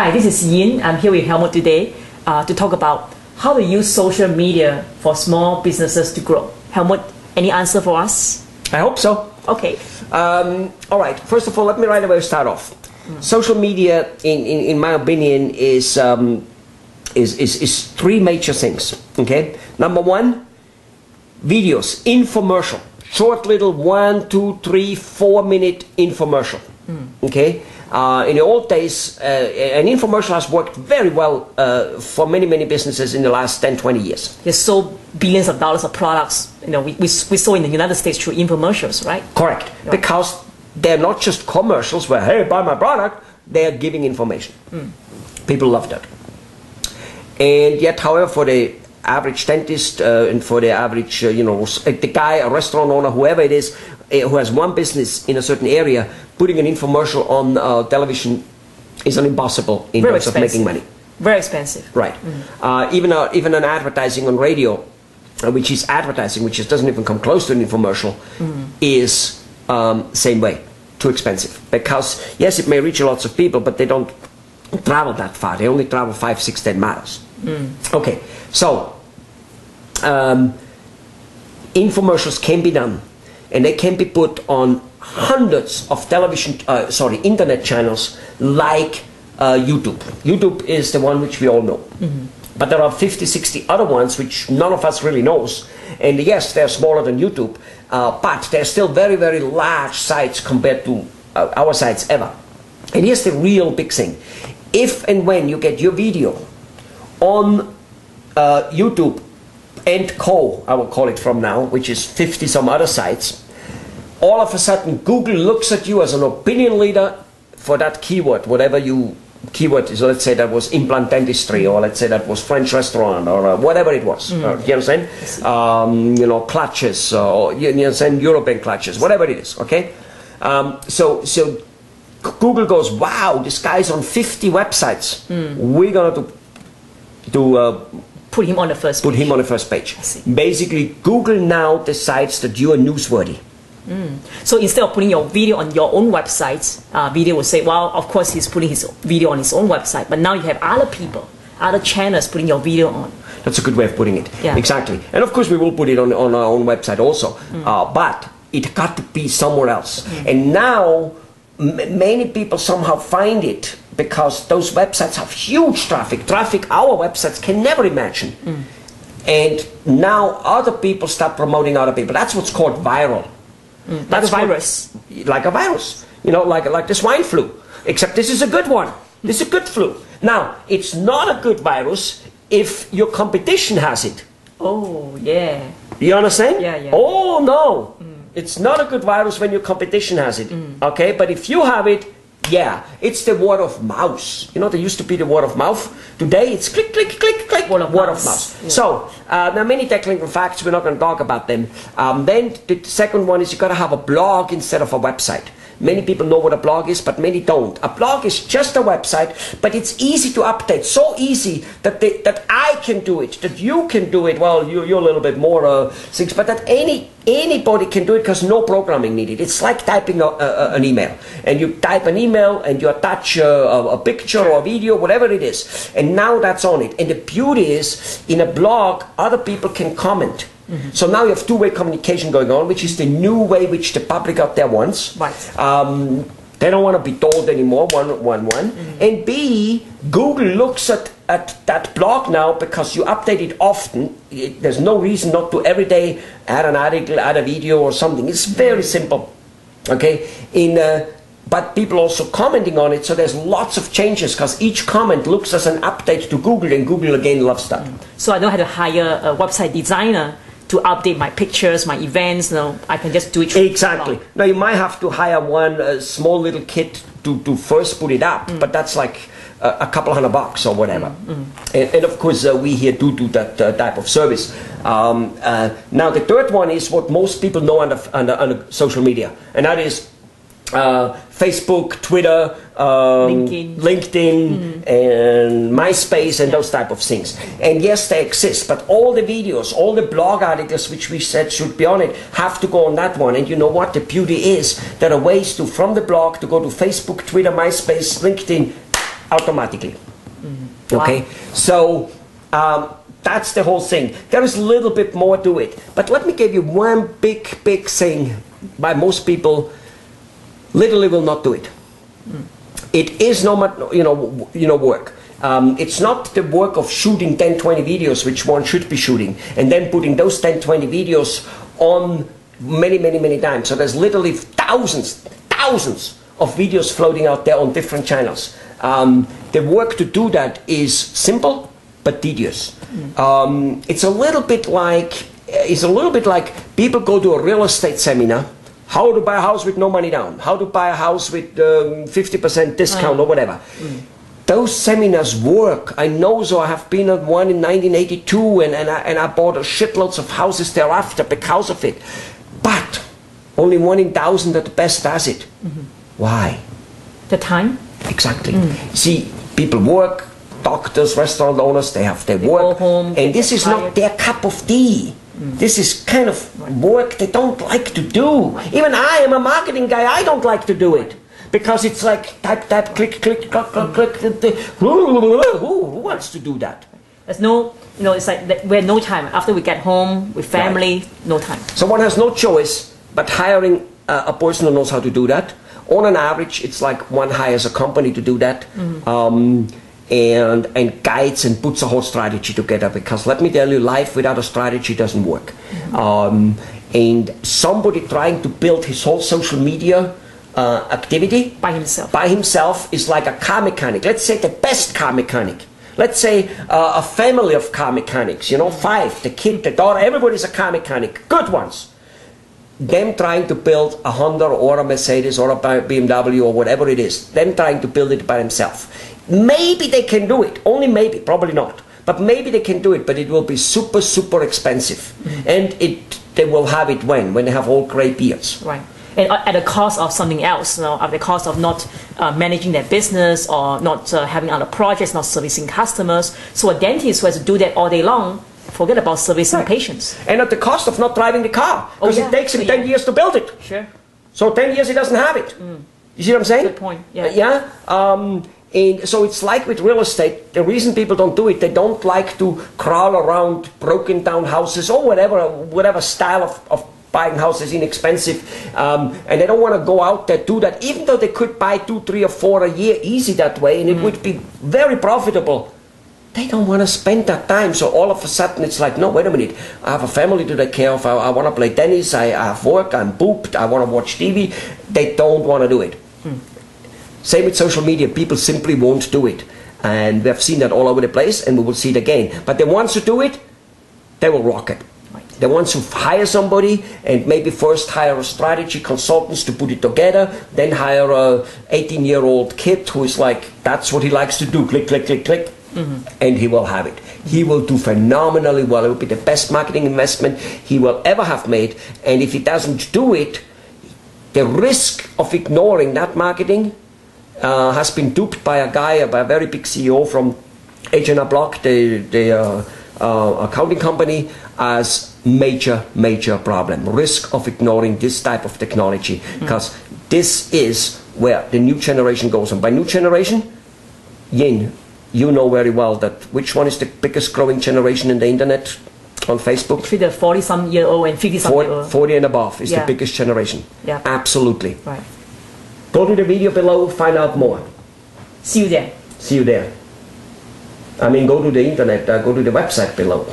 Hi, this is Yin. I'm here with Helmut today to talk about how to use social media for small businesses to grow. Helmut, any answer for us? I hope so. Okay. All right. First of all, let me right away start off. Social media, in my opinion, is three major things. Okay. Number one, videos, infomercial, short little 1, 2, 3, 4 minute infomercial. Okay. In the old days, an infomercial has worked very well for many businesses in the last 10, 20 years. You sold billions of dollars of products. You know, we saw in the United States through infomercials, right? Correct. Right. Because they're not just commercials where, hey, buy my product. They're giving information. People love that. And yet, however, for the average dentist and for the average, the guy, a restaurant owner, whoever it is, who has one business in a certain area, putting an infomercial on television is an impossible in terms of making money. Very expensive. Right. Even an advertising on radio, which is advertising, which doesn't even come close to an infomercial, is same way, too expensive. Because, yes, it may reach lots of people, but they don't travel that far. They only travel 5, 6, 10 miles. Okay, so infomercials can be done, and they can be put on hundreds of internet channels like YouTube. YouTube is the one which we all know. But there are 50, 60 other ones which none of us really knows. And yes, they're smaller than YouTube, but they're still very large sites compared to our sites ever. And here's the real big thing. If and when you get your video on YouTube and Co, I will call it from now, which is 50 some other sites, all of a sudden Google looks at you as an opinion leader for that keyword, whatever you keyword is. Let's say that was implant dentistry, or let's say that was French restaurant, or whatever it was. You understand? Clutches, or you understand, European clutches, whatever it is. Okay, so Google goes, wow, this guy's on 50 websites. We're gonna put him on the first page. Put him on the first page. Basically, Google now decides that you are newsworthy. So instead of putting your video on your own website, video will say, well, of course he's putting his video on his own website, but now you have other people, other channels putting your video on. That's a good way of putting it. Yeah. Exactly. And of course we will put it on our own website also, but it got to be somewhere else. And now many people somehow find it because those websites have huge traffic our websites can never imagine. And now other people start promoting other people. That's what's called viral. Like a virus. Like a virus. You know, like the swine flu. Except this is a good one. This is a good flu. Now, it's not a good virus if your competition has it. Oh, yeah. You understand? Yeah. Oh, no. It's not a good virus when your competition has it. Okay? But if you have it, yeah. It's the word of mouth. You know, there used to be the word of mouth. Today, it's click, click, click, click. Word of mouth. Yeah. So, there are many technical facts. We're not going to talk about them. Then the second one is you got to have a blog instead of a website. Many people know what a blog is, but many don't. A blog is just a website, but it's easy to update. So easy that I can do it, that you can do it. Well, you're a little bit more things, but that anybody can do it because no programming needed. It's like typing an email. And you type an email and you attach a picture or a video, whatever it is. And now that's on it. And the beauty is, in a blog, other people can comment. So now you have two-way communication going on, which is the new way which the public out there wants. Right. They don't want to be told anymore, one. And B, Google looks at that blog now because you update it often. There's no reason not to every day add an article, add a video or something. It's very simple. Okay? But people also commenting on it, so there's lots of changes because each comment looks as an update to Google, and Google again loves that. So I don't have to hire a website designer to update my pictures, my events. No, I can just do it. Exactly. Now you might have to hire one small little kit to first put it up, but that's like a couple $100 or whatever. And of course we here do that type of service. Now the third one is what most people know under social media, and that is Facebook, Twitter, LinkedIn, and MySpace, and those type of things. And yes, they exist, but all the videos, all the blog articles which we said should be on it have to go on that one. And you know what? The beauty is there are ways to, from the blog, to go to Facebook, Twitter, MySpace, LinkedIn, automatically. Wow. Okay, so that's the whole thing. There is a little bit more to it, but let me give you one big thing why most people literally will not do it. It is no work. It's not the work of shooting 10, 20 videos, which one should be shooting, and then putting those 10, 20 videos on many times. So there's literally thousands of videos floating out there on different channels. The work to do that is simple but tedious. It's a little bit like people go to a real estate seminar. How to buy a house with no money down? How to buy a house with 50% discount or whatever. Those seminars work. I know, so I have been at one in 1982 and I bought shitloads of houses thereafter because of it. But only 1 in 1,000 at the best does it. Why? The time? Exactly. See, people work, doctors, restaurant owners, they have their work. Go home, and this is not their cup of tea. This is kind of work they don't like to do. Even I am a marketing guy, I don't like to do it. Because it's like type, click, who wants to do that? There's no, it's like we have no time. After we get home with family, no time. So one has no choice but hiring a person who knows how to do that. On an average, it's like one hires a company to do that. And guides and puts a whole strategy together, because let me tell you, life without a strategy doesn't work. And somebody trying to build his whole social media activity By himself is like a car mechanic. Let's say the best car mechanic. Let's say a family of car mechanics, 5, the kid, the daughter, everybody's a car mechanic, good ones. Them trying to build a Honda or a Mercedes or a BMW or whatever it is, them trying to build it by themselves. Maybe they can do it, only maybe, probably not. But maybe they can do it, but it will be super expensive. And they will have it when they have all gray beards. Right. And at the cost of something else, at the cost of not managing their business or not having other projects, not servicing customers. So a dentist who has to do that all day long, forget about servicing patients. And at the cost of not driving the car, because it takes him 10 years to build it. Sure. So 10 years he doesn't have it. You see what I'm saying? Good point. Yeah. And so it's like with real estate, the reason people don't do it, they don't like to crawl around broken down houses or whatever style of buying houses, inexpensive, and they don't want to go out there, do that, even though they could buy 2, 3 or 4 a year easy that way, and it would be very profitable. They don't want to spend that time, so all of a sudden it's like, no, wait a minute, I have a family to take care of, I want to play tennis, I have work, I'm booped, I want to watch TV. They don't want to do it. Same with social media, people simply won't do it. And we have seen that all over the place, and we will see it again. But the ones who do it, they will rock it. Right. The ones who hire somebody, and maybe first hire a strategy consultants to put it together, then hire a 18-year-old kid who is like, that's what he likes to do, click, and he will have it. He will do phenomenally well. It will be the best marketing investment he will ever have made. And if he doesn't do it, the risk of ignoring that marketing has been duped by a very big CEO from H&R Block, the accounting company, as major problem. Risk of ignoring this type of technology, because this is where the new generation goes. And by new generation, Yin, you know very well that which one is the biggest growing generation in the internet on Facebook? Between the 40-some-year-old and 50-some-year-old. 40 and above is the biggest generation. Yeah. Absolutely. Right. Go to the video below, find out more. See you there. See you there. I mean, go to the internet, go to the website below.